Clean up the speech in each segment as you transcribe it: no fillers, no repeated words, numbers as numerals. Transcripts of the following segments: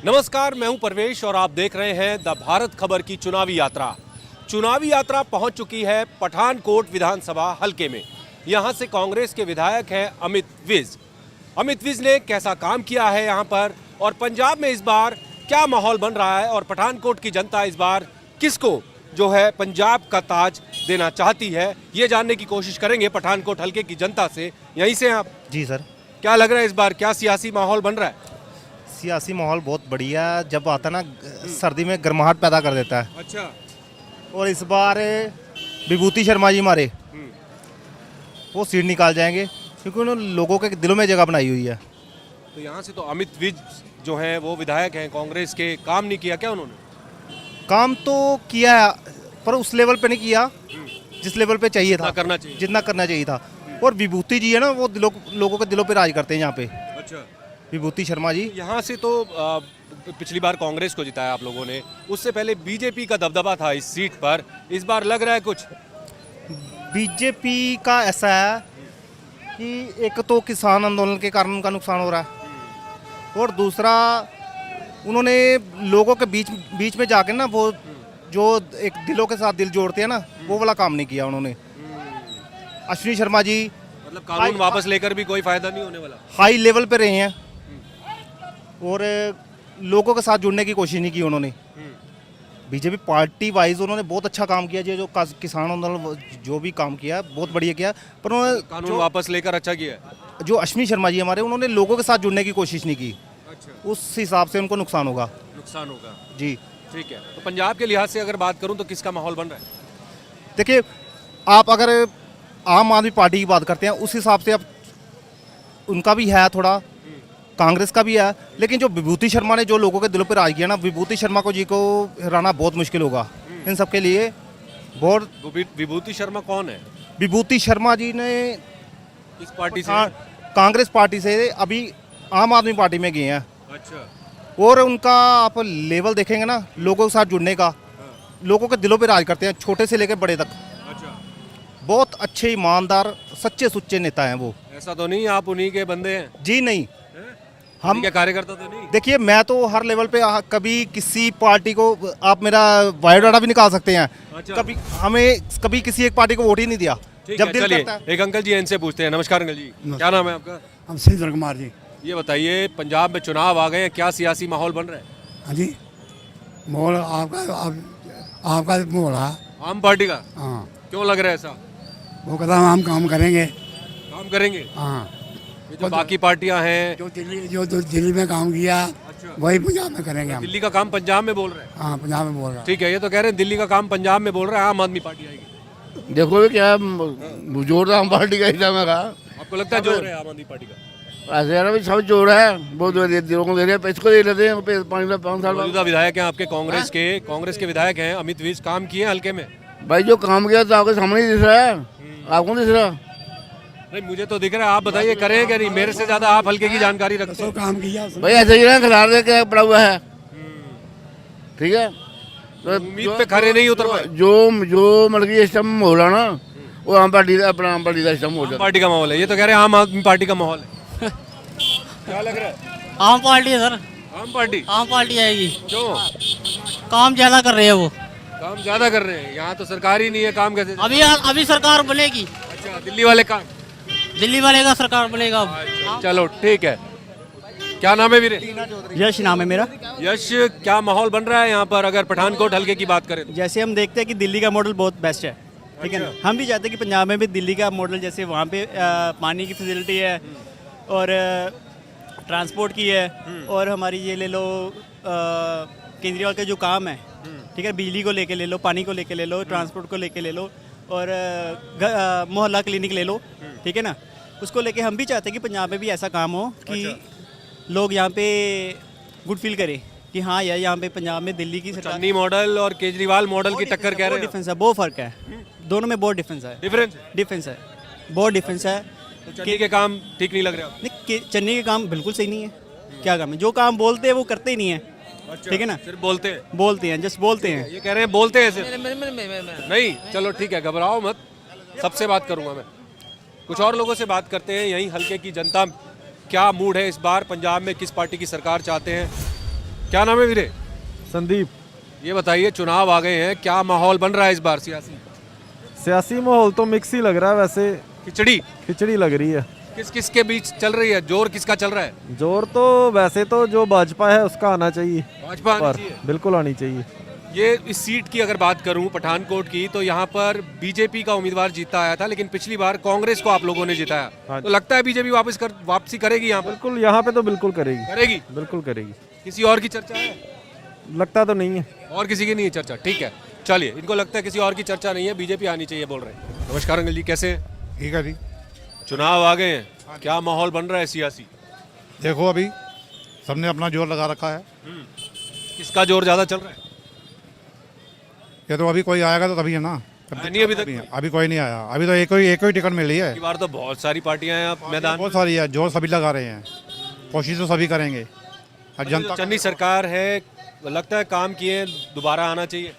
नमस्कार, मैं हूं परवेश और आप देख रहे हैं द भारत खबर की चुनावी यात्रा। चुनावी यात्रा पहुंच चुकी है पठानकोट विधानसभा हलके में। यहां से कांग्रेस के विधायक हैं अमित विज। अमित विज ने कैसा काम किया है यहां पर, और पंजाब में इस बार क्या माहौल बन रहा है, और पठानकोट की जनता इस बार किसको जो है पंजाब का ताज देना चाहती है, ये जानने की कोशिश करेंगे पठानकोट हलके की जनता से। यहीं से आप? जी सर। क्या लग रहा है इस बार क्या सियासी माहौल बन रहा है? सियासी माहौल बहुत बढ़िया, जब आता ना सर्दी में गर्माहट पैदा कर देता है। अच्छा। और इस बार विभूति शर्मा जी हमारे वो सीट निकाल जाएंगे, क्योंकि उन्होंने लोगों के दिलों में जगह बनाई हुई है। तो यहाँ से तो अमित विज जो हैं वो विधायक हैं कांग्रेस के, काम नहीं किया क्या उन्होंने? काम तो किया है, पर उस लेवल पे नहीं किया जिस लेवल पे चाहिए था, जितना करना चाहिए था। और विभूति जी है ना, वो लोगों के दिलों पे राज करते हैं यहाँ पे। अच्छा। विभूति शर्मा जी। यहाँ से तो पिछली बार कांग्रेस को जिताया आप लोगों ने, उससे पहले बीजेपी का दबदबा था इस सीट पर। इस बार लग रहा है कुछ? बीजेपी का ऐसा है कि एक तो किसान आंदोलन के कारण उनका नुकसान हो रहा है, और दूसरा उन्होंने लोगों के बीच में जाके ना वो जो एक दिलों के साथ दिल जोड़ते हैं ना, वो वाला काम नहीं किया उन्होंने। अश्विनी शर्मा जी मतलब कानून वापस लेकर भी कोई फायदा नहीं होने वाला। हाई लेवल पे रहे हैं और लोगों के साथ जुड़ने की कोशिश नहीं की उन्होंने। बीजेपी पार्टी वाइज उन्होंने बहुत अच्छा काम किया, जो किसान आंदोलन जो भी काम किया बहुत बढ़िया किया, पर उन्होंने कानून वापस लेकर अच्छा किया। जो अश्विनी शर्मा जी हमारे, उन्होंने लोगों के साथ जुड़ने की कोशिश नहीं की। अच्छा। उस हिसाब से उनको नुकसान होगा। जी ठीक है। तो पंजाब के लिहाज से अगर बात करूं तो किसका माहौल बन रहा है? देखिए, आप अगर आम आदमी पार्टी की बात करते हैं उस हिसाब से, अब उनका भी है थोड़ा, कांग्रेस का भी है, लेकिन जो विभूति शर्मा ने जो लोगों के दिलों पर राज किया ना, विभूति शर्मा को जी को हराना बहुत मुश्किल होगा इन सब के लिए। बहुत। विभूति शर्मा कौन है? विभूति शर्मा जी ने इस पार्टी से, कांग्रेस पार्टी से अभी आम आदमी पार्टी में गए हैं। अच्छा। और उनका आप लेवल देखेंगे ना, लोगों के साथ जुड़ने का, लोगों के दिलों पे राज करते हैं, छोटे से लेकर बड़े तक। अच्छा। बहुत अच्छे, ईमानदार, सच्चे सुच्चे नेता हैं वो। ऐसा तो नहीं आप उन्हीं के बंदे हैं? जी नहीं, हम क्या कार्यकर्ता तो नहीं? देखिए, मैं तो हर लेवल पे कभी किसी पार्टी को, आप मेरा बायोडाटा भी निकाल सकते हैं। अच्छा। कभी किसी एक पार्टी को वोट ही नहीं दिया। जब दिल करता है। एक अंकल जी इनसे पूछते हैं। नमस्कार अंकल जी, क्या नाम है आपका? हम सिंदर कुमार जी। ये बताइए, पंजाब में चुनाव आ गए हैं, क्या सियासी माहौल बन रहा है? हाँ जी, माहौल आपका माहौल है आम पार्टी का। हाँ। क्यों लग रहा है ऐसा? वो कहता हम काम करेंगे। काम करेंगे? हाँ। जो बाकी पार्टियां हैं, जो दिल्ली में काम किया। अच्छा। वही पंजाब में करेंगे हम। दिल्ली का काम पंजाब में बोल रहे हैं? हाँ, पंजाब में बोल रहा है। ठीक है, ये तो कह रहे हैं दिल्ली का काम पंजाब में बोल रहा है, आम आदमी पार्टी आएगी। देखो क्या जोर आम पार्टी का हिस्सा में कहा। आपको लगता है जोर है आम आदमी पार्टी का? ऐसे यार अभी सब जोड़ है, बहुत दिलों को दे रहे हैं, इसको दे लेते हैं 5 साल। मौजूदा विधायक हैं आपके कांग्रेस के विधायक हैं अमित विज, काम किए हल्के में? भाई जो काम किया तो आपके सामने ही दिख रहा है, आपको दिख रहा? नहीं, मुझे तो दिख रहा है। आप बताइए, करें क्या नहीं? मेरे से ज्यादा आप हल्के की जानकारी रखते हो। काम किया भाई, ऐसे ही ना खिलाड़ दे के पड़ा हुआ है। ठीक है, तो उम्मीद पे खरे नहीं उतर पाए। जो मतलब इस टाइम हो रहा ना, वो आम पार्टी अपना आम पार्टी का इस टाइम हो रहा, पार्टी का माहौल है। ये तो कह रहे हैं आम आदमी पार्टी का माहौल है। क्या लग रहा है? आम पार्टी है सर। आम पार्टी आएगी। क्यों? काम ज्यादा कर रहे हैं वो। काम ज्यादा कर रहे हैं? यहाँ तो सरकार ही नहीं है, काम कैसे? अभी सरकार बनेगी। अच्छा, दिल्ली वाले काम, दिल्ली वाले का सरकार बनेगा अब। अच्छा, चलो ठीक है। क्या नाम है वीरे? यश नाम है मेरा। यश, क्या माहौल बन रहा है यहाँ पर अगर पठानकोट हल्के की बात करें? जैसे हम देखते हैं कि दिल्ली का मॉडल बहुत बेस्ट है, ठीक है ना। हम भी चाहते हैं कि पंजाब में भी दिल्ली का मॉडल, जैसे वहाँ पे पानी की फैसिलिटी है और ट्रांसपोर्ट की है, और हमारी ये ले लो केजरीवाल का जो काम है, ठीक है, बिजली को लेके ले लो, पानी को लेके ले लो, ट्रांसपोर्ट को लेके ले लो, और मोहल्ला क्लिनिक ले लो, ठीक है ना। उसको लेके हम भी चाहते हैं कि पंजाब में भी ऐसा काम हो कि लोग यहाँ पे गुड फील करें कि हाँ यार, यहाँ पे पंजाब में दिल्ली की सरकार, चन्नी मॉडल और केजरीवाल मॉडल की टक्कर कह रहे हैं। डिफरेंस है, बहुत फर्क है दोनों में, बहुत डिफरेंस है। डिफरेंस है, बहुत डिफरेंस है। तो चन्नी के काम ठीक नहीं लग रहे आपको? नहीं, चन्नी के काम बिल्कुल सही नहीं है। क्या काम है? जो काम बोलते हैं वो करते ही नहीं है। अच्छा, ठीक है ना, सिर्फ बोलते हैं, जस्ट बोलते हैं। ये कह रहे हैं बोलते हैं सिर्फ। नहीं, चलो ठीक है, घबराओ मत, सबसे बात करूंगा मैं। कुछ और लोगों से बात करते हैं, यहीं हल्के की जनता क्या मूड है इस बार, पंजाब में किस पार्टी की सरकार चाहते हैं। क्या नाम है वीरे? संदीप। ये बताइए, चुनाव आ गए हैं, क्या माहौल बन रहा है इस बार सियासी? सियासी माहौल तो मिक्स ही लग रहा है, वैसे खिचड़ी खिचड़ी लग रही है। किस किस के बीच चल रही है, जोर किसका चल रहा है? जोर तो वैसे तो जो भाजपा है उसका आना चाहिए, भाजपा आनी पर चाहिए। बिल्कुल आनी चाहिए। ये इस सीट की अगर बात करूं पठानकोट की, तो यहाँ पर बीजेपी का उम्मीदवार जीता आया था, लेकिन पिछली बार कांग्रेस को आप लोगों ने जिताया। हाँ। तो लगता है बीजेपी वापसी करेगी यहाँ पर? बिल्कुल, यहाँ पे तो बिल्कुल करेगी, करेगी। बिल्कुल करेगी। किसी और की चर्चा है? लगता तो नहीं है। और किसी की नहीं है चर्चा, ठीक है। चलिए, इनको लगता है किसी और की चर्चा नहीं है, बीजेपी आनी चाहिए बोल रहे हैं। नमस्कार अंकल जी, कैसे हैं? ठीक है जी। चुनाव आ गए हैं, क्या माहौल बन रहा है सियासी? देखो अभी सबने अपना जोर लगा रखा है। किसका जोर ज्यादा चल रहा है? ये तो अभी कोई आएगा तो तभी है ना। नहीं अभी तक। अभी कोई नहीं आया। अभी तो एक ही टिकट मिल रही है। इस बार तो बहुत सारी पार्टियां हैं आप मैदान में। बहुत सारी है, जोर सभी लगा रहे हैं, कोशिश तो सभी करेंगे। और जनता चन्नी सरकार है, लगता है काम किए, दोबारा आना चाहिए।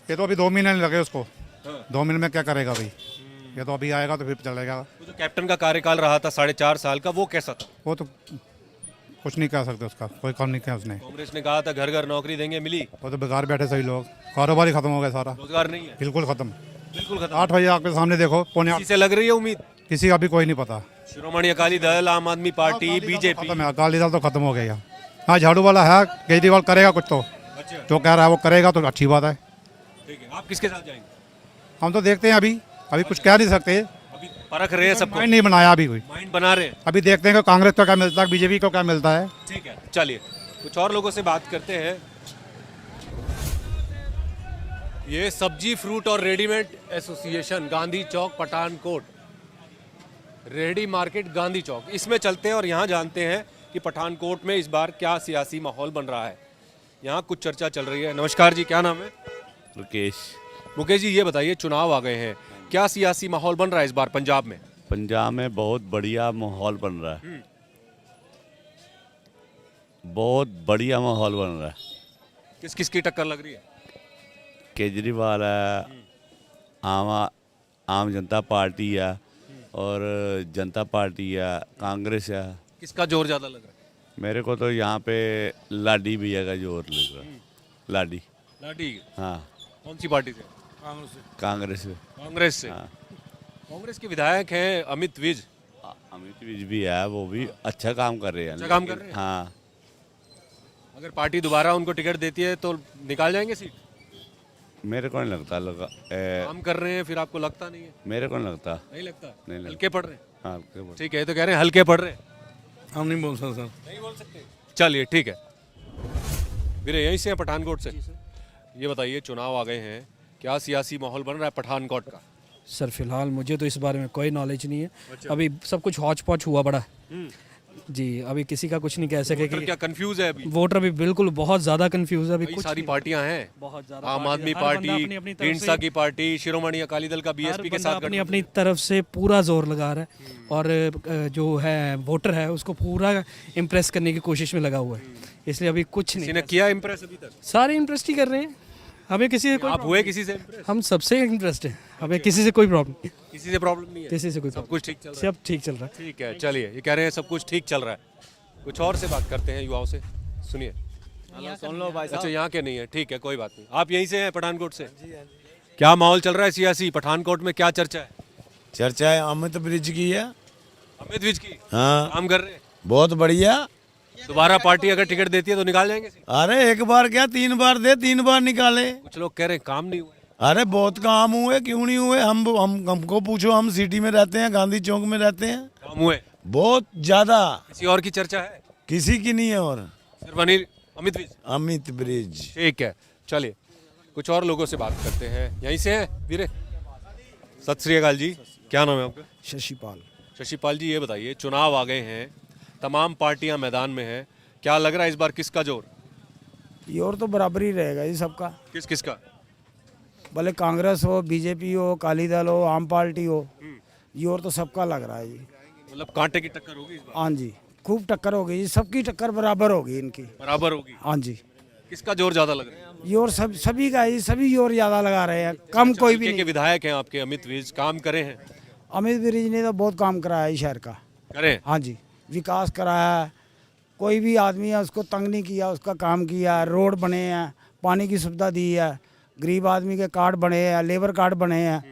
ये तो अभी 2 महीने नहीं लगे उसको। 2 महीने में क्या करेगा अभी? ये तो अभी आएगा तो फिर चलेगा। वो जो कैप्टन का कार्यकाल रहा था 4.5 साल का, वो कैसा था? वो तो कुछ नहीं कह सकते, उसका कोई काम नहीं किया उसने। कांग्रेस ने कहा था घर घर नौकरी देंगे, मिली? वो तो बेकार बैठे सही लोग, कारोबार ही खत्म हो गया सारा, रोजगार नहीं है, बिल्कुल खत्म। बिल्कुल खत्म। 8 बजे आपके सामने देखो, पौने 8 किसी से लग रही है उम्मीद? किसी का भी कोई नहीं पता। शिरोमणि अकाली दल, आम आदमी पार्टी, बीजेपी। खत्म है, अकाली दल तो खत्म हो गया। हाँ, झाड़ू वाला है, केजरीवाल करेगा कुछ तो, अच्छा, जो कह रहा है वो करेगा तो अच्छी बात है। ठीक है। आप किसके साथ जाएंगे? हम तो देखते हैं, अभी कुछ कह नहीं सकते, अभी परख रहे हैं सबको, माइंड नहीं बनाया अभी कोई। माइंड बना रहे हैं। अभी देखते हैं कि कांग्रेस को क्या मिलता है, बीजेपी को क्या मिलता है। ठीक है, चलिए कुछ और लोगों से बात करते हैं। ये सब्जी फ्रूट और रेडीमेड एसोसिएशन गांधी चौक पठानकोट, रेडी मार्केट गांधी चौक, इसमें चलते हैं और यहाँ जानते हैं कि पठानकोट में इस बार क्या सियासी माहौल बन रहा है। यहाँ कुछ चर्चा चल रही है। नमस्कार जी, क्या नाम है? मुकेश। मुकेश जी, ये बताइए, चुनाव आ गए हैं, क्या सियासी माहौल बन रहा है इस बार पंजाब में? पंजाब में बहुत बढ़िया माहौल बन रहा है, बहुत बढ़िया माहौल बन रहा है। किस किस की टक्कर लग रही है? केजरीवाल है, आम जनता पार्टी है, और जनता पार्टी है, कांग्रेस है। किसका जोर ज्यादा लग रहा है? मेरे को तो यहाँ पे लाडी भैया का जोर लग रहा है। लाडी। लाठी? हाँ। कौन सी पार्टी से? कांग्रेस से। कांग्रेस से। हाँ। कांग्रेस के विधायक हैं अमित विज। अमित विज भी है, वो भी अच्छा काम कर रहे हैं। अच्छा काम कर रहे हैं? हाँ। अगर पार्टी दोबारा उनको टिकट देती है तो निकाल जाएंगे सीट? मेरे को नहीं लगता काम कर रहे हैं, फिर आपको लगता नहीं है? मेरे को नहीं लगता। नहीं लगता? नहीं लगता। हल्के पड़ रहे हैं? हाँ, ठीक है, तो कह रहे हैं हल्के पड़ रहे हैं। हम नहीं बोल सकते सर। नहीं बोल सकते? चलिए ठीक है। वीरे यहीं से हैं, पठानकोट से। ये बताइए, चुनाव आ गए हैं, क्या सियासी माहौल बन रहा है पठानकोट का? सर फिलहाल मुझे तो इस बारे में कोई नॉलेज नहीं है। अभी सब कुछ हौच पौच हुआ पड़ा है जी। अभी किसी का कुछ नहीं कह सके कि क्या कंफ्यूज है अभी? वोटर अभी बिल्कुल बहुत ज्यादा कंफ्यूज है। अभी कई कुछ सारी नहीं। पार्टियां हैं, बहुत ज्यादा आम पार्टियां, आदमी हर बंदा पार्टी, अपनी तरफ ढींढसा से- की पार्टी, शिरोमणि अकाली दल का हर बीएसपी के बंदा साथ अपनी अपनी तरफ से पूरा जोर लगा रहा है और जो है वोटर है उसको पूरा इम्प्रेस करने की कोशिश में लगा हुआ है। इसलिए अभी कुछ किसी नहीं, ने किया इम्प्रेस अभी तक? सारे इंटरेस्ट ही कर रहे हैं। हमें किसी से कोई आप problem हुए किसी से इम्प्रेस? हम सबसे इंटरेस्ट है। हमें किसी से कोई प्रॉब्लम नहीं, किसी से प्रॉब्लम नहीं है? किसी से कोई सब problem कुछ ठीक चल रहा है? नहीं। सब ठीक चल रहा है। ठीक है, चलिए, ये कह रहे हैं सब कुछ ठीक चल रहा है। कुछ और से बात करते हैं, युवाओं से, सुनिए। सुन लो भाई अच्छा, यहाँ के नहीं है, ठीक है, कोई बात नहीं। आप यहीं से हैं पठानकोट से? क्या माहौल चल रहा है सियासी पठानकोट में, क्या चर्चा है? चर्चा है अमित ब्रिज की है। अमित विज की? हाँ, काम कर रहे हैं? बहुत बढ़िया। दोबारा पार्टी अगर टिकट देती है तो निकाल जाएंगे सीट? अरे एक बार क्या 3 बार दे, 3 बार निकाले। कुछ लोग कह रहे हैं काम नहीं हुआ। अरे बहुत काम हुए, क्यों नहीं हुए? हमको पूछो, हम सिटी में रहते हैं, गांधी चौक में रहते हैं। काम हुए? बहुत ज्यादा। किसी और की चर्चा है? किसी की नहीं है। और सिर्फ अनिल अमित विज? अमित ब्रिज। ठीक है, चलिए कुछ और लोगों से बात करते हैं। यहीं से हैं वीरे? सत श्री अकाल जी, क्या नाम है आपका? शशिपाल। शशिपाल जी, ये बताइए, चुनाव आ गए हैं, तमाम पार्टियां मैदान में हैं, क्या लग रहा है इस बार किसका जोर? जोर तो बराबर ही रहेगा जी सबका। किस किस का? भले कांग्रेस हो, बीजेपी हो, अकाली दल हो, आम पार्टी हो, जोर तो सबका लग रहा है जी। मतलब कांटे की टक्कर होगी इस बार? हाँ जी, खूब टक्कर होगी जी, सबकी टक्कर बराबर होगी इनकी। बराबर होगी? हाँ जी, किसका जोर ज्यादा लग रहा है? जोर सभी का जी, सभी जोर ज्यादा लगा रहे हैं, कम कोई भी हल्के के नहीं। विधायक हैं आपके अमित विज, काम करे हैं? अमित विज ने तो बहुत काम कराया है शहर का। करें? हाँ जी, विकास कराया है। कोई भी आदमी है उसको तंग नहीं किया, उसका काम किया है। रोड बने हैं, पानी की सुविधा दी है, गरीब आदमी के कार्ड बने हैं, लेबर कार्ड बने हैं,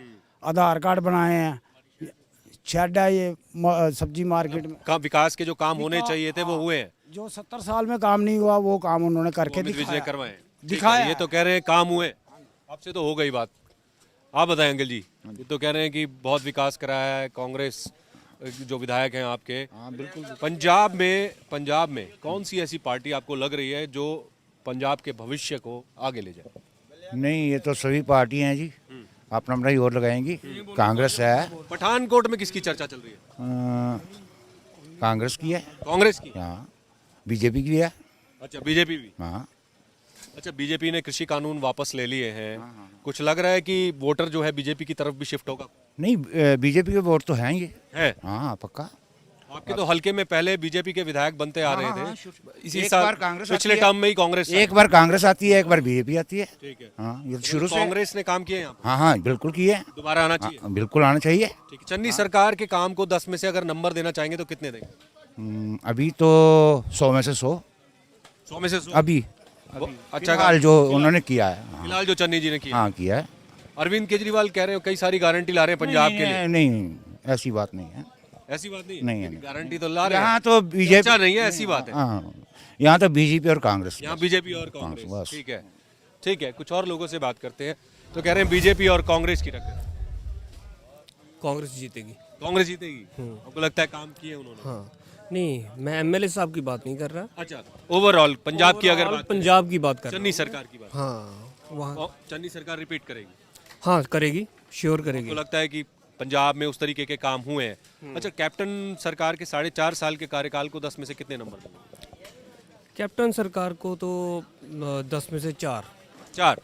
आधार कार्ड बनाए हैं, शेड है ये सब्जी मार्केट में। विकास के जो काम होने चाहिए थे वो हुए हैं, जो 70 साल में काम नहीं हुआ वो काम उन्होंने करके अमित विज ने दिखाया। करवाए। दिखाया ये तो कह रहे हैं काम हुए, आपसे तो हो गई बात। आप बताएं अंकल जी, ये तो कह रहे हैं कि बहुत विकास कराया है कांग्रेस जो विधायक हैं आपके। हाँ बिल्कुल। पंजाब में कौन सी ऐसी पार्टी आपको लग रही है जो पंजाब के भविष्य को आगे ले जाए? नहीं, ये तो सभी पार्टी हैं जी, अपना अपना जोर लगाएंगी। कांग्रेस है, पठानकोट में किसकी चर्चा चल रही है? कांग्रेस की है, कांग्रेस की? हाँ, बीजेपी की है। अच्छा, बीजेपी भी? हाँ, अच्छा, बीजेपी ने कृषि कानून वापस ले लिए हैं, कुछ लग रहा है कि वोटर जो है बीजेपी की तरफ भी शिफ्ट होगा? नहीं, बीजेपी के वोट तो हैं ये। है? हाँ पक्का। आपके तो हल्के में पहले बीजेपी के विधायक बनते आ रहे थे, इसी एक साल बार कांग्रेस पिछले आती है। टर्म में ही कांग्रेस। एक बार कांग्रेस आती है, एक बार बीजेपी आती है। ठीक है, हाँ, ये तो शुरू से कांग्रेस ने काम किया यहाँ पर? हाँ हाँ बिल्कुल किए। दोबारा आना चाहिए? हाँ, बिल्कुल आना चाहिए। ठीक है, चन्नी सरकार के काम को 10 में से अगर नंबर देना चाहेंगे तो कितने देंगे? अभी तो 100 में से 100। 100 में से 100? अभी अच्छा, फिलहाल जो उन्होंने किया है। हाँ, फिलहाल जो चन्नी जी ने किया। हाँ किया है। अरविंद केजरीवाल कह रहे हो कई सारी गारंटी ला रहे हैं पंजाब के लिए। नहीं, ऐसी बात नहीं है। ऐसी बात नहीं? नहीं है। गारंटी तो ला रहे हैं। यहाँ तो बीजेपी चर्चा नहीं है, ऐसी बात है। हाँ, यहाँ तो बीजेपी और कांग्रेस। यहाँ बीजेपी और बस। कांग्रेस। ठीक है, ठीक है, कुछ और लोगों से बात करते हैं। तो कह रहे हैं बीजेपी और कांग्रेस की टक्कर। कांग्रेस जीतेगी। कांग्रेस जीतेगी? आपको लगता है काम किए उन्होंने? हाँ, नहीं, मैं एमएलए साहब की बात नहीं कर रहा। अच्छा, ओवरऑल पंजाब की अगर बात पंजाब की बात कर रहा चन्नी सरकार की बात। हूँ। हाँ, वहाँ चन्नी सरकार रिपीट करेगी? हाँ करेगी, श्योर करेगी। तो लगता है कि पंजाब में उस तरीके के काम हुए हैं। अच्छा, कैप्टन सरकार के 4.5 साल के कार्यकाल को 10 में से कितने नंबर देंगे? कैप्टन सरकार को तो 10 में से 4। 4?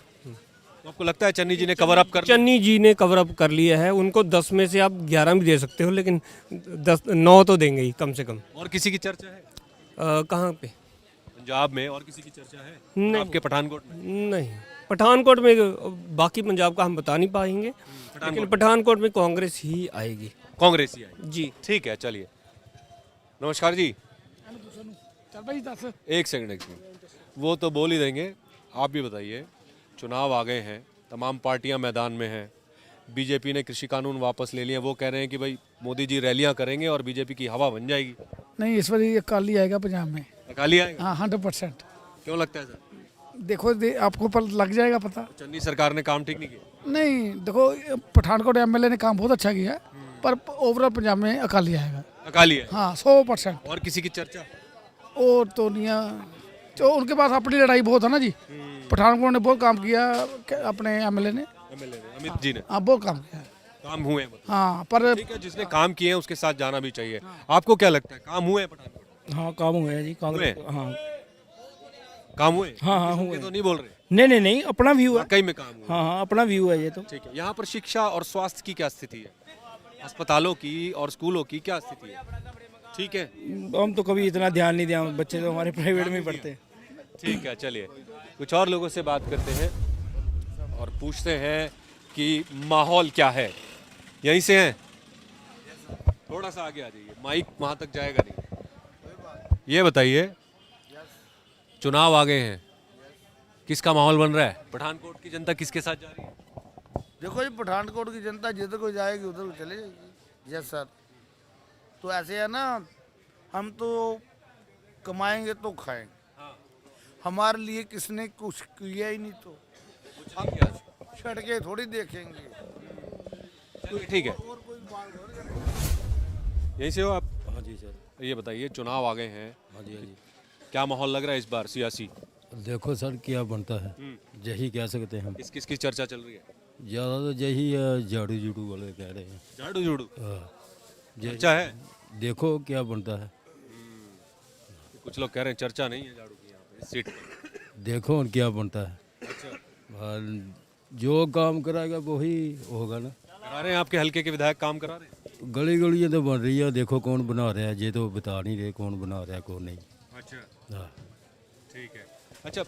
तो आपको लगता है चन्नी जी ने कवर अप कर लिया? चन्नी जी ने कवर अप कर लिया है, उनको 10 में से आप 11 भी दे सकते हो, लेकिन 9 तो देंगे ही कम से कम। और किसी की चर्चा है कहाँ पे? पंजाब में और किसी की चर्चा है? नहीं। आपके पठानकोट में? नहीं, पठानकोट में बाकी पंजाब का हम बता नहीं पाएंगे, लेकिन पठानकोट में कांग्रेस ही आएगी। कांग्रेस ही आएगी जी। ठीक है, चलिए। नमस्कार जी। एक सेकंड, वो तो बोल ही देंगे, आप भी बताइए। चुनाव आ गए हैं, तमाम पार्टियां मैदान में हैं। बीजेपी ने कृषि कानून वापस ले लिए, वो कह रहे हैं कि भाई मोदी जी रैलियां करेंगे और बीजेपी की हवा बन जाएगी। नहीं, इस बार अकाली आएगा पंजाब में। अकाली आएगा? हाँ, 100%। क्यों लगता है सर? देखो आपको पर लग जाएगा पता। चन्नी सरकार ने काम ठीक नहीं किया? नहीं, देखो पठानकोट एमएलए ने काम बहुत अच्छा किया है, पर ओवरऑल पंजाब में अकाली आएगा। अकाली है? हाँ, 100%। और किसी की चर्चा? और तो नहीं है, तो उनके पास अपनी लड़ाई बहुत है ना जी। पठानकोट ने बहुत काम किया, अपने एमएलए ने, अमित जी ने। हाँ, बहुत काम किया। काम हुए हैं मतलब। हाँ, पर ठीक है, जिसने काम किए हैं उसके साथ जाना भी चाहिए। आपको क्या लगता है, काम हुए हैं पठानकोट? हाँ, काम हुए हैं जी कांग्रेस। हाँ, काम हुए? हाँ, हुए। हुए। तो नहीं बोल रहे? नहीं, अपना व्यू है। कई में काम हुआ? हाँ, अपना व्यू है ये तो। ठीक है, यहाँ पर शिक्षा और स्वास्थ्य की क्या स्थिति है? अस्पतालों की और स्कूलों की क्या स्थिति है? ठीक है, हम तो कभी इतना ध्यान नहीं दिया, बच्चे तो हमारे प्राइवेट में ही पढ़ते हैं। ठीक है, चलिए कुछ और लोगों से बात करते हैं और पूछते हैं कि माहौल क्या है। यहीं से हैं? थोड़ा सा आगे आ जाइए, माइक वहाँ तक जाएगा नहीं। ये बताइए, चुनाव आ गए हैं, किसका माहौल बन रहा है? पठानकोट की जनता किसके साथ जा रही है? देखो जी, पठानकोट की जनता जिधर को जाएगी उधर को चले जाएगी। Yes sir. तो ऐसे है ना, हम तो कमाएंगे तो खाएंगे। हमारे लिए किसने कुछ किया ही नहीं, तो हम सड़कें थोड़ी देखेंगे। चलिए, ठीक है। यहीं से हो आप? हाँ जी सर। ये बताइए, चुनाव आ गए हैं। हाँ जी, हाँ जी। क्या माहौल लग रहा है इस बार सियासी? देखो सर, क्या बनता है, यही कह सकते हैं हम। किस किस की चर्चा चल रही है? ज़्यादा तो यही है, झाड़ू जुड़ू वाले कह रहे हैं। झाड़ू जुड़ू हाँ, चर्चा है? देखो क्या बनता है। कुछ लोग कह रहे हैं चर्चा नहीं है झाड़ू की यहाँ पे, इस सीट पर। देखो क्या बनता है। अच्छा, और जो काम कराएगा वही होगा ना। करा रहे हैं आपके हल्के के विधायक काम करा रहे हैं? गली गलियाँ तो बन रही है, देखो कौन बना रहा है, ये तो बता नहीं रहे कौन बना रहा है कौन नहीं। अच्छा, हाँ, ठीक है। अच्छा,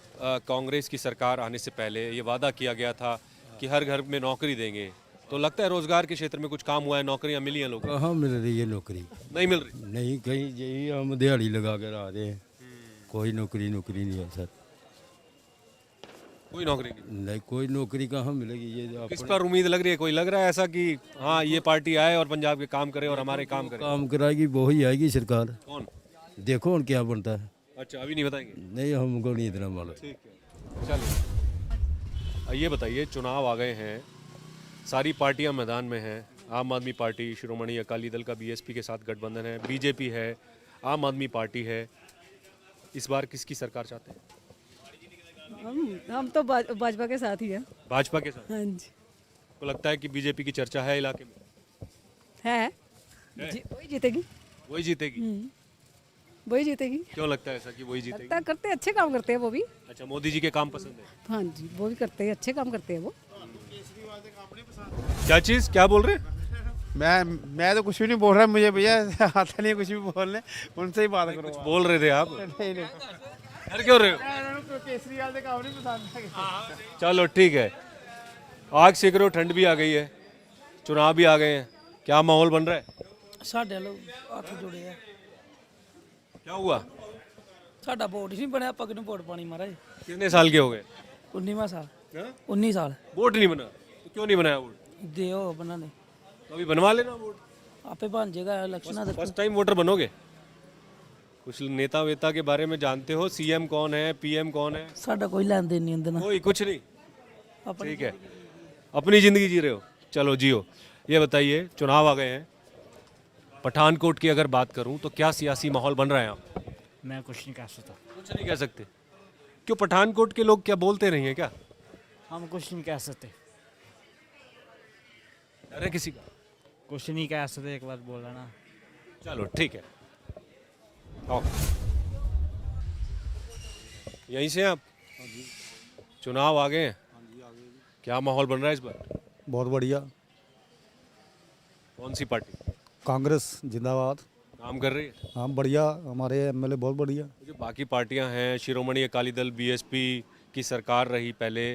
कांग्रेस की सरकार आने से पहले ये वादा किया गया था कि हर घर में नौकरी देंगे, तो लगता है रोजगार के क्षेत्र में कुछ काम हुआ है, नौकरियां मिली हैं लोगों को? कहाँ मिल रही है नौकरी? नहीं मिल रही। नहीं, कहीं यही हम दिहाड़ी लगा कर आ रहे हैं, कोई नौकरी नहीं है सर। कोई नौकरी नहीं। नहीं, कोई नौकरी कहाँ मिलेगी? ये किस अपने पर उम्मीद लग रही है? कोई लग रहा है ऐसा कि हाँ ये पार्टी आए और पंजाब के काम करे और हमारे काम करे? काम कराएगी वही आएगी सरकार। कौन? देखो और क्या बनता है। अच्छा, अभी नहीं बताएंगे? नहीं, हमको नहीं इतना मालूम। ठीक है, चलिए। ये बताइए, चुनाव आ गए हैं, सारी पार्टियां मैदान में हैं। आम आदमी पार्टी, शिरोमणि अकाली दल का बीएसपी के साथ गठबंधन है, बीजेपी है, आम आदमी पार्टी है। इस बार किसकी सरकार चाहते हैं? हम तो भाजपा के साथ ही है। भाजपा के साथ? हाँ जी। को लगता है कि बीजेपी की चर्चा है इलाके में? है। वही जीतेगी। वही जीतेगी? वही जीतेगी। क्यों लगता है ऐसा कि वही जीतेगी? लगता करते अच्छे काम करते हैं वो भी। अच्छा, मोदी जी के काम पसंद है? हाँ जी, वो भी करते हैं, अच्छे काम करते हैं वो। क्या चीज, क्या बोल रहे हैं? मैं तो कुछ भी नहीं बोल रहा, मुझे भैया आता नहीं कुछ भी बोलने, उनसे ही बात करो। कुछ बोल रहे थे आप? नहीं नहीं, डर क्यों रहे हो? केसरीवाल के काम नहीं पसंद। चलो ठीक है, आग सेक रहे हो, ठंड भी आ गई है, चुनाव भी आ गए हैं, क्या माहौल बन रहा है? साढ़े लोग हाथ जुड़े हैं। क्या हुआ? साडा वोट नहीं बनया, पग नूं वोट पानी महाराज। कितने साल के हो गए? 19वां साल। 19 साल। वोट नहीं बना? तो क्यों नहीं बनाया वोट? दियो बनाने। तो अभी बनवा लेना वोट, आपे बन जाएगा इलेक्शन। फर्स्ट टाइम वोटर बनोगे। कुछ नेता वेता के बारे में जानते हो? सीएम कौन है, पीएम कौन है? साडा कोई लेन देन नहीं उनके नाल। कोई कुछ नहीं? ठीक है, अपनी जिंदगी जी रहे हो, चलो जियो। ये बताइए, चुनाव आ गए हैं, पठानकोट की अगर बात करूं तो क्या सियासी माहौल बन रहा है यहाँ? मैं कुछ नहीं कह सकता। कुछ नहीं कह सकते? क्यों, पठानकोट के लोग क्या बोलते नहीं है क्या? हम कुछ नहीं कह सकते। डर है किसी का? कुछ नहीं कह सकते, एक बार बोला ना। चलो ठीक है, आओ। यहीं से आप? चुनाव आ गए हैं, क्या माहौल बन रहा है इस बार? बहुत बढ़िया। कौन सी पार्टी? कांग्रेस जिंदाबाद। काम कर रही है? हाँ बढ़िया, हमारे एमएलए बहुत बढ़िया। जो बाकी पार्टियां हैं, शिरोमणि अकाली दल, बीएसपी की सरकार रही पहले,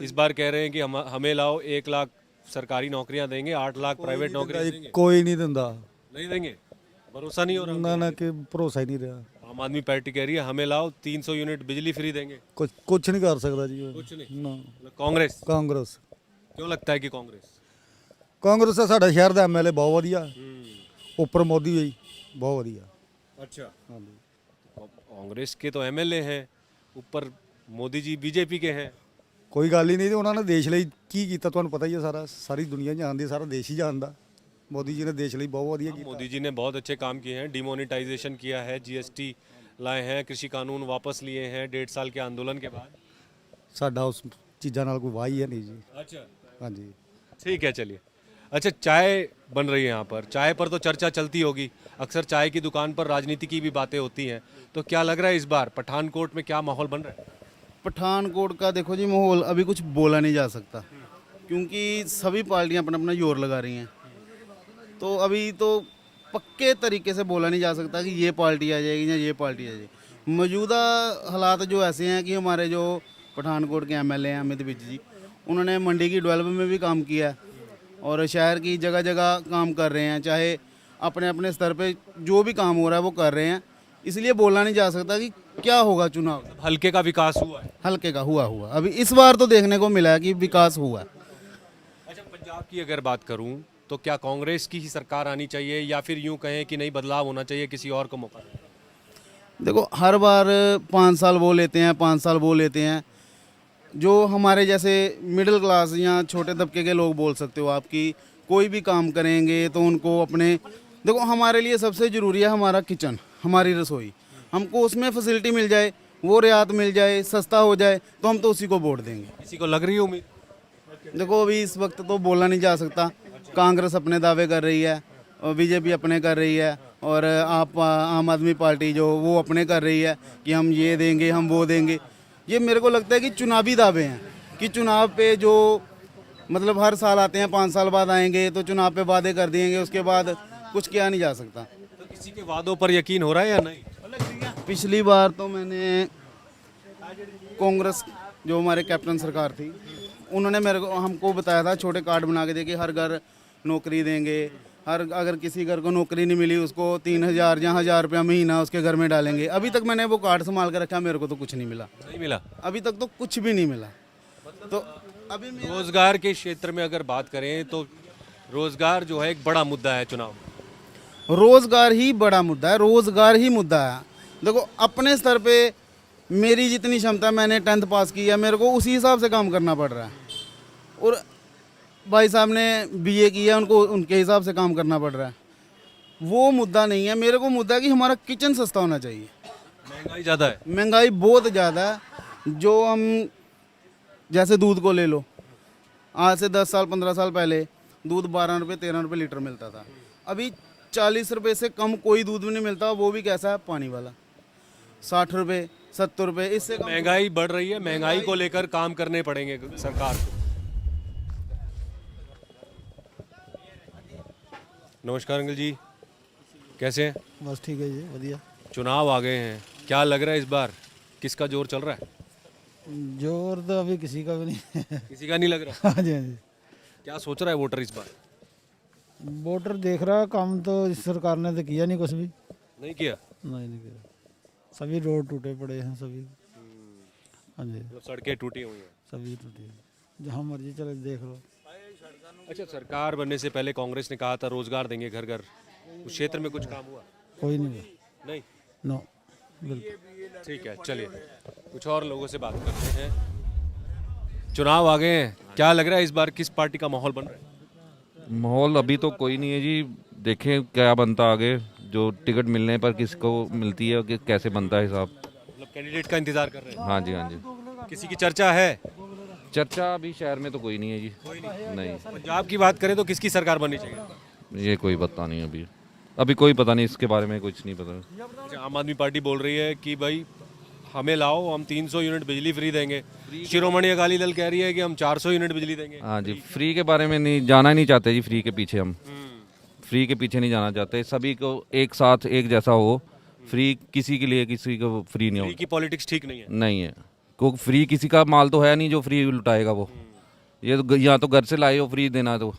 इस बार कह रहे हैं कि हमें लाओ 1 लाख सरकारी नौकरियां देंगे, 8 लाख प्राइवेट नौकरियां देंगे। कोई नहीं दिंदा। नहीं देंगे? भरोसा नहीं हो रहा? ना कि भरोसा ही नहीं रहा। आम आदमी पार्टी कह रही है हमें लाओ 300 यूनिट बिजली फ्री देंगे। कुछ नहीं कर सकता जी। कुछ नहीं ना। कांग्रेस? कांग्रेस। क्यों लगता है कि कांग्रेस? ਕਾਂਗਰਸ ਦਾ ਸਾਡਾ ਸ਼ਹਿਰ ਦਾ ਐਮਐਲਏ ਬਹੁਤ ਵਧੀਆ, ਉੱਪਰ ਮੋਦੀ ਜੀ ਬਹੁਤ ਵਧੀਆ। अच्छा, कांग्रेस के तो एमएलए हैं, ऊपर मोदी जी बीजेपी के हैं। ਕੋਈ ਗੱਲ ਹੀ ਨਹੀਂ, ਤੇ ਉਹਨਾਂ ਨੇ ਦੇਸ਼ ਲਈ ਕੀ ਕੀਤਾ ਤੁਹਾਨੂੰ ਪਤਾ ਹੀ ਹੈ, ਸਾਰੀ ਦੁਨੀਆ ਜਾਣਦੀ, ਸਾਰਾ ਦੇਸ਼ ਹੀ ਜਾਣਦਾ। मोदी जी ने देश ਲਈ ਬਹੁਤ ਵਧੀਆ ਕੀਤਾ। मोदी जी ने बहुत अच्छे काम किए हैं, डिमोनेटाइजेशन किया है, जीएसटी लाए हैं, कृषि कानून वापस लिए हैं 1.5 साल के आंदोलन के बाद। ਸਾਡਾ ਉਸ ਚੀਜ਼ਾਂ ਨਾਲ ਕੋਈ ਵਾਹ ਹੀ ਹੈ ਨਹੀਂ ਜੀ। अच्छा, हाँ जी। ठीक है, चलिए। अच्छा, चाय बन रही है यहाँ पर, चाय पर तो चर्चा चलती होगी, अक्सर चाय की दुकान पर राजनीति की भी बातें होती हैं, तो क्या लग रहा है इस बार पठानकोट में क्या माहौल बन रहा है? पठानकोट का देखो जी माहौल अभी कुछ बोला नहीं जा सकता, क्योंकि सभी पार्टियां अपना अपना जोर लगा रही हैं, तो अभी तो पक्के तरीके से बोला नहीं जा सकता कि ये पार्टी आ जाएगी या ये पार्टी आ जाएगी। मौजूदा हालात जो ऐसे हैं कि हमारे जो पठानकोट के एमएलए हैं अमित विज जी, उन्होंने मंडी की डेवलपमेंट में भी काम किया है और शहर की जगह जगह काम कर रहे हैं, चाहे अपने अपने स्तर पे जो भी काम हो रहा है वो कर रहे हैं, इसलिए बोलना नहीं जा सकता कि क्या होगा चुनाव। हल्के का विकास हुआ है? हल्के का हुआ अभी इस बार तो देखने को मिला है कि विकास हुआ है। अच्छा, पंजाब की अगर बात करूं तो क्या कांग्रेस की ही सरकार आनी चाहिए या फिर यूं कहें कि नहीं बदलाव होना चाहिए, किसी और को मौका? देखो हर बार 5 साल वो लेते हैं, 5 साल वो लेते हैं, जो हमारे जैसे मिडिल क्लास या छोटे तबके के लोग बोल सकते हो आप कि कोई भी काम करेंगे तो उनको अपने, देखो हमारे लिए सबसे ज़रूरी है हमारा किचन, हमारी रसोई, हमको उसमें फैसिलिटी मिल जाए, वो रियायत मिल जाए, सस्ता हो जाए, तो हम तो उसी को वोट देंगे। किसी को लग रही है उम्मीद? देखो अभी इस वक्त तो बोला नहीं जा सकता, कांग्रेस अपने दावे कर रही है और बीजेपी अपने कर रही है और आम आदमी पार्टी जो वो अपने कर रही है कि हम ये देंगे, हम वो देंगे। ये मेरे को लगता है कि चुनावी दावे हैं, कि चुनाव पे जो मतलब हर साल आते हैं, 5 साल बाद आएंगे तो चुनाव पे वादे कर देंगे, उसके बाद कुछ किया नहीं जा सकता। तो किसी के वादों पर यकीन हो रहा है या नहीं? पिछली बार तो मैंने कांग्रेस जो हमारे कैप्टन सरकार थी उन्होंने मेरे को हमको बताया था छोटे कार्ड बना के दे कि हर घर नौकरी देंगे, हर अगर किसी घर को नौकरी नहीं मिली उसको 3,000 या 1,000 रुपया महीना उसके घर में डालेंगे। अभी तक मैंने वो कार्ड संभाल कर रखा, मेरे को तो कुछ नहीं मिला। नहीं मिला अभी तक तो कुछ भी नहीं मिला। तो अभी रोजगार के क्षेत्र में अगर बात करें तो रोजगार जो है एक बड़ा मुद्दा है चुनाव में। रोजगार ही बड़ा मुद्दा है, रोजगार ही मुद्दा है। देखो अपने स्तर पे मेरी जितनी क्षमता, मैंने 10th पास की है, मेरे को उसी हिसाब से काम करना पड़ रहा है। और भाई साहब ने BA किया, उनको उनके हिसाब से काम करना पड़ रहा है। वो मुद्दा नहीं है, मेरे को मुद्दा है कि हमारा किचन सस्ता होना चाहिए। महंगाई ज़्यादा है, महंगाई बहुत ज़्यादा है। जो हम जैसे दूध को ले लो, आज से 10 साल 15 साल पहले दूध 12 रुपये 13 रुपये लीटर मिलता था। अभी 40 रुपये से कम कोई दूध भी नहीं मिलता, वो भी कैसा है, पानी वाला। 60 रुपये 70 रुपये, इससे कम। महंगाई बढ़ रही है, महंगाई को लेकर काम करने पड़ेंगे सरकार को। नमस्कार अंकल जी, कैसे हैं? बस ठीक है जी, बढ़िया। चुनाव आ गए हैं, क्या लग रहा है इस बार किसका जोर चल रहा है? जोर तो अभी किसी का भी नहीं है। किसी का नहीं लग रहा। हाँ जी, हाँ जी। क्या सोच रहा है वोटर इस बार? वोटर देख रहा है, काम तो इस सरकार ने तो किया नहीं कुछ भी। नहीं किया? नहीं किया। सभी रोड टूटे पड़े हैं सभी। हाँ जी, मतलब सड़कें टूटी हुई हैं, सभी टूटी हैं। जहाँ मर्जी चले देख लो। अच्छा, सरकार बनने से पहले कांग्रेस ने कहा था रोजगार देंगे घर घर, उस क्षेत्र में कुछ काम हुआ? कोई नहीं। नहीं। नो, बिल्कुल। ठीक है, चलिए कुछ और लोगों से बात करते हैं। चुनाव आ गए हैं, क्या लग रहा है इस बार किस पार्टी का माहौल बन रहा है? माहौल अभी तो कोई नहीं है जी, देखें क्या बनता आगे। जो टिकट मिलने पर किसको मिलती है कि कैसे बनता है हिसाब। मतलब कैंडिडेट का इंतजार कर रहे हैं? हाँ जी, हाँ जी। किसी की चर्चा है? चर्चा अभी शहर में तो कोई नहीं है जी। कोई नहीं। पंजाब की बात करें तो किसकी सरकार बननी चाहिए? ये कोई पता नहीं अभी कोई पता नहीं, इसके बारे में कुछ नहीं पता। अच्छा, आम आदमी पार्टी बोल रही है कि भाई हमें लाओ, हम 300 यूनिट बिजली फ्री देंगे। शिरोमणि अकाली दल कह रही है कि हम 400 यूनिट बिजली देंगे। हाँ जी, फ्री के बारे में नहीं जाना ही नहीं चाहते जी। फ्री के पीछे हम फ्री के पीछे नहीं जाना चाहते। सभी को एक साथ एक जैसा हो। फ्री किसी के लिए किसी को फ्री नहीं हो। फ्री की पॉलिटिक्स ठीक नहीं है। नहीं है, को फ्री किसी का माल तो है नहीं जो फ्री लुटाएगा वो। ये तो या तो घर से लाए हो फ्री देना, तो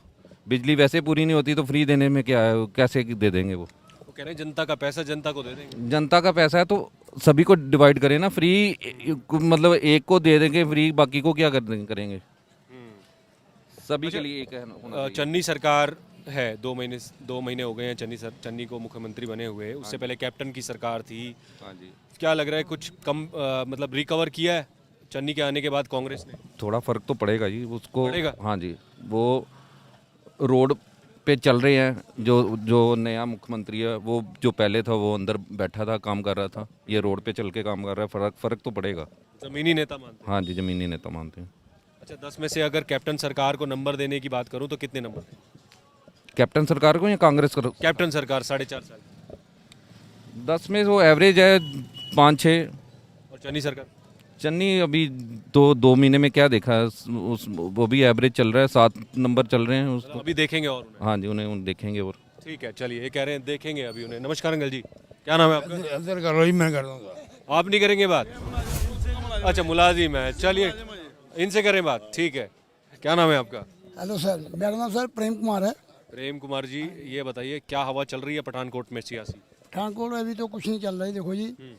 बिजली वैसे पूरी नहीं होती तो फ्री देने में क्या है, कैसे दे देंगे वो कह रहे हैं जनता का पैसा जनता को दे देंगे। जनता का पैसा है तो सभी को डिवाइड करें ना। फ्री मतलब एक को दे देंगे फ्री, बाकी को क्या करेंगे? सभी के लिए एक है। चन्नी सरकार है, 2 महीने हो गए हैं चन्नी को मुख्यमंत्री बने हुए। उससे पहले कैप्टन की सरकार थी। हाँ जी। क्या लग रहा है कुछ कम मतलब रिकवर किया है चन्नी के आने के बाद कांग्रेस ने? थोड़ा फर्क तो पड़ेगा जी उसको। पड़ेगा? हाँ जी, वो रोड पे चल रहे हैं। जो नया मुख्यमंत्री है वो जो पहले था वो अंदर बैठा था, काम कर रहा था। ये रोड पे चल के काम कर रहा है। फर्क तो पड़ेगा। जमीनी नेता मानते हैं? हाँ जी, जमीनी नेता मानते हैं। अच्छा, 10 में से अगर कैप्टन सरकार को नंबर देने की बात करूं तो कितने नंबर? कैप्टन सरकार को या कांग्रेस को? कैप्टन सरकार 4.5 साल। 10 में वो एवरेज है 5-6। और चन्नी सरकार? चन्नी अभी 2 महीने में क्या देखा है वो भी एवरेज चल रहा है, 7 नंबर चल रहे हैं उसको। अभी देखेंगे और उन्हें? हाँ जी, उन्हें देखेंगे और। ठीक है, चलिए, ये कह रहे हैं देखेंगे अभी उन्हें। नमस्कार अंकल जी, क्या नाम है आपका? अंदर करो ही, मैं कर दूंगा। आप नहीं करेंगे बात? अच्छा, मुलाजिम है, चलिए इनसे करें बात। ठीक है, क्या नाम है आपका? हेलो सर, मेरा नाम सर प्रेम कुमार है। प्रेम कुमार जी, ये बताइए क्या हवा चल रही है पठानकोट में सियासी? पठानकोट में अभी तो कुछ नहीं चल रहा है। देखो जी,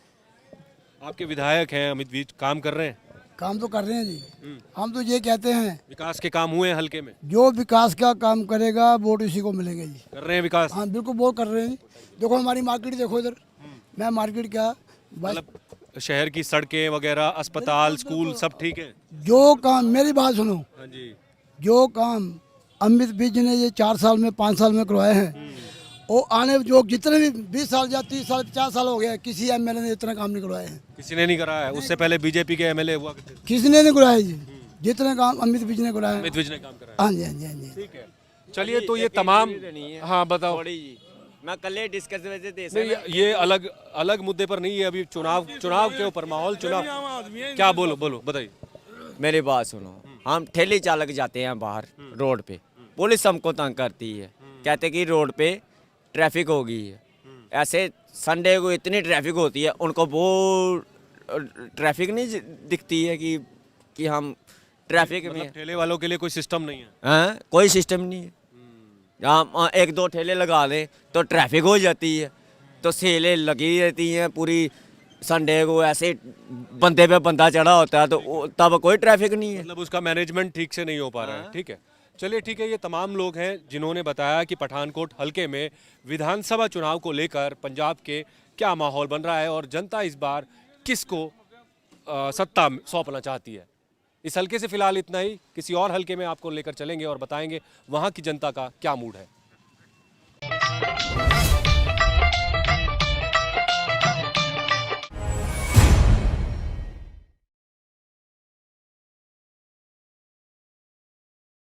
आपके विधायक हैं अमित विज, काम कर रहे हैं? काम तो कर रहे हैं जी। हम तो ये कहते हैं विकास के काम हुए हैं हल्के में? जो विकास का काम करेगा वोट इसी को मिलेंगे जी। कर रहे हैं विकास? हाँ बिल्कुल, वो कर रहे हैं। देखो हमारी मार्केट देखो इधर। मैं मार्केट क्या मतलब शहर की सड़कें वगैरह, अस्पताल, स्कूल सब ठीक है? जो काम, मेरी बात सुनो, हाँ जी, जो काम अमित विज ने ये 4 साल में 5 साल में करवाए हैं, वो आने जो जितने भी 20 साल या 30 साल 50 साल हो गए, किसी एमएलए ने इतना काम नहीं करवाए हैं। किसी ने नहीं कराया है? उससे पहले बीजेपी के एमएलए हुआ करते थे। किसी ने नहीं कराया जी, जितने काम अमित विज ने कराया। अमित विज ने काम कराया? हाँ जी, हाँ जी, हाँ जी। ठीक है, चलिए, तो ये तमाम, हाँ बताओ। मैं कल डिस्कस ये अलग मुद्दे पर नहीं है, अभी चुनाव के ऊपर माहौल, चुनाव क्या, बोलो बताइए। मेरी बात सुनो, हम ठेली चालक जाते हैं बाहर रोड पे, पुलिस हमको तंग करती है, कहते कि रोड पे ट्रैफिक हो गई है। ऐसे संडे को इतनी ट्रैफिक होती है, उनको वो ट्रैफिक नहीं दिखती है कि हम ट्रैफिक में मतलब ठेले वालों के लिए कोई सिस्टम नहीं है? हैं, कोई सिस्टम नहीं है। जहाँ 1-2 ठेले लगा दें तो ट्रैफिक हो जाती है, तो सेलें लगी रहती हैं पूरी। संडे को ऐसे बंदे पे बंदा चढ़ा होता है तो तब कोई ट्रैफिक नहीं है। मतलब उसका मैनेजमेंट ठीक से नहीं हो पा रहा है। ठीक है, चलिए ठीक है। ये तमाम लोग हैं जिन्होंने बताया कि पठानकोट हलके में विधानसभा चुनाव को लेकर पंजाब के क्या माहौल बन रहा है और जनता इस बार किसको सत्ता सौंपना चाहती है। इस हलके से फिलहाल इतना ही। किसी और हलके में आपको लेकर चलेंगे और बताएंगे वहाँ की जनता का क्या मूड है।